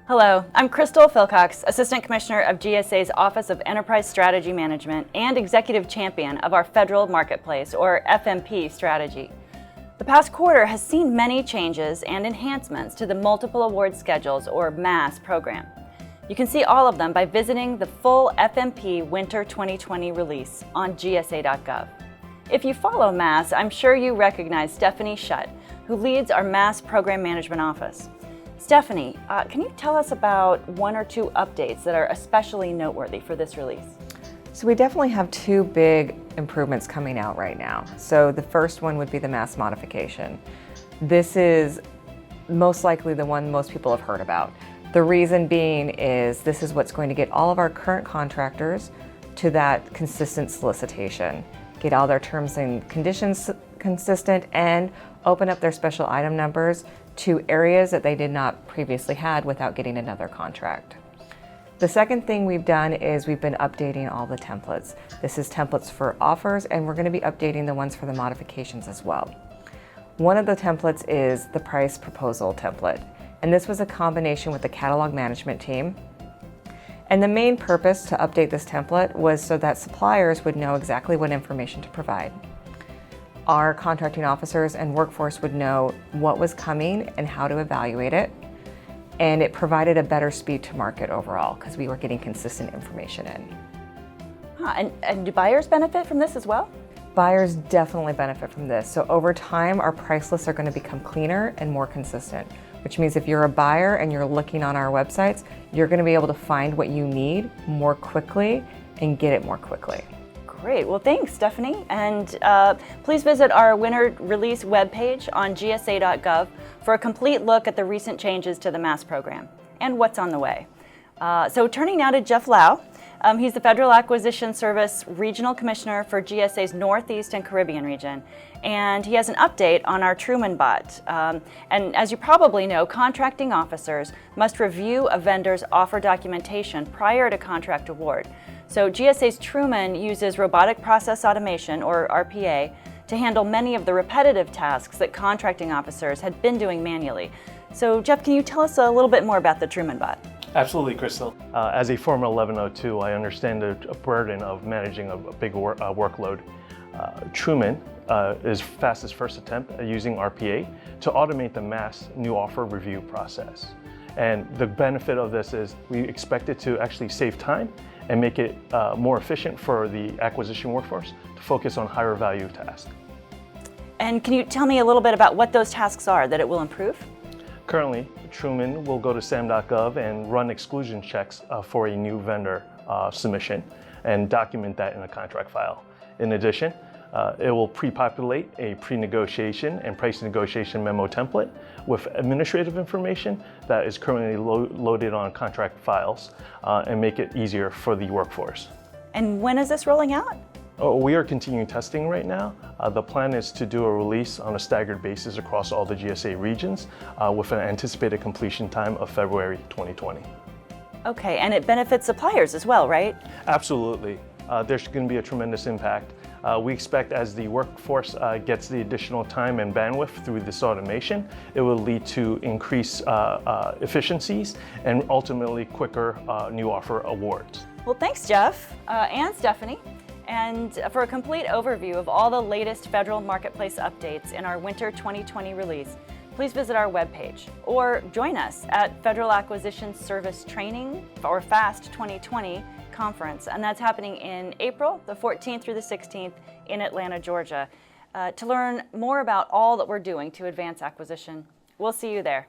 Hello, I'm Crystal Philcox, Assistant Commissioner of GSA's Office of Enterprise Strategy Management and Executive Champion of our Federal Marketplace, or FMP, strategy. The past quarter has seen many changes and enhancements to the Multiple Award Schedules, or MAS, program. You can see all of them by visiting the full FMP Winter 2020 release on gsa.gov. If you follow MAS, I'm sure you recognize Stephanie Schutt, who leads our MAS Program Management Office. Stephanie, can you tell us about one or two updates that are especially noteworthy for this release? So we definitely have two big improvements coming out right now. So the first one would be the MAS modification. This is most likely the one most people have heard about. The reason being is this is what's going to get all of our current contractors to that consistent solicitation, get all their terms and conditions consistent, and open up their special item numbers to areas that they did not previously had without getting another contract. The second thing we've done is we've been updating all the templates. This is templates for offers, and we're going to be updating the ones for the modifications as well. One of the templates is the price proposal template, and this was a combination with the catalog management team. And the main purpose to update this template was so that suppliers would know exactly what information to provide. Our contracting officers and workforce would know what was coming and how to evaluate it. And it provided a better speed to market overall because we were getting consistent information in. And do buyers benefit from this as well? Buyers definitely benefit from this. So over time, our price lists are going to become cleaner and more consistent, which means if you're a buyer and you're looking on our websites, you're going to be able to find what you need more quickly and get it more quickly. Great. Well, thanks, Stephanie. And please visit our winter release webpage on gsa.gov for a complete look at the recent changes to the MAS program and what's on the way. So turning now to Jeff Lau. He's the Federal Acquisition Service Regional Commissioner for GSA's Northeast and Caribbean region. And he has an update on our Truman bot. And as you probably know, contracting officers must review a vendor's offer documentation prior to contract award. So GSA's Truman uses robotic process automation, or RPA, to handle many of the repetitive tasks that contracting officers had been doing manually. So Jeff, can you tell us a little bit more about the Truman bot? Absolutely, Crystal. As a former 1102, I understand the burden of managing a big workload. Truman is Fast's first attempt at using RPA to automate the MAS new offer review process. And the benefit of this is we expect it to actually save time and make it more efficient for the acquisition workforce to focus on higher value tasks. And can you tell me a little bit about what those tasks are that it will improve? Currently, Truman will go to sam.gov and run exclusion checks for a new vendor submission and document that in a contract file. In addition, it will pre-populate a pre-negotiation and price negotiation memo template with administrative information that is currently loaded on contract files and make it easier for the workforce. And when is this rolling out? We are continuing testing right now. The plan is to do a release on a staggered basis across all the GSA regions with an anticipated completion time of February 2020. Okay, and it benefits suppliers as well, right? Absolutely. There's going to be a tremendous impact. We expect as the workforce gets the additional time and bandwidth through this automation, it will lead to increased efficiencies and ultimately quicker new offer awards. Well, thanks, Jeff and Stephanie. And for a complete overview of all the latest federal marketplace updates in our Winter 2020 release, please visit our webpage or join us at Federal Acquisition Service Training, or FAST 2020 conference, and that's happening in April the 14th through the 16th in Atlanta, Georgia, to learn more about all that we're doing to advance acquisition. We'll see you there.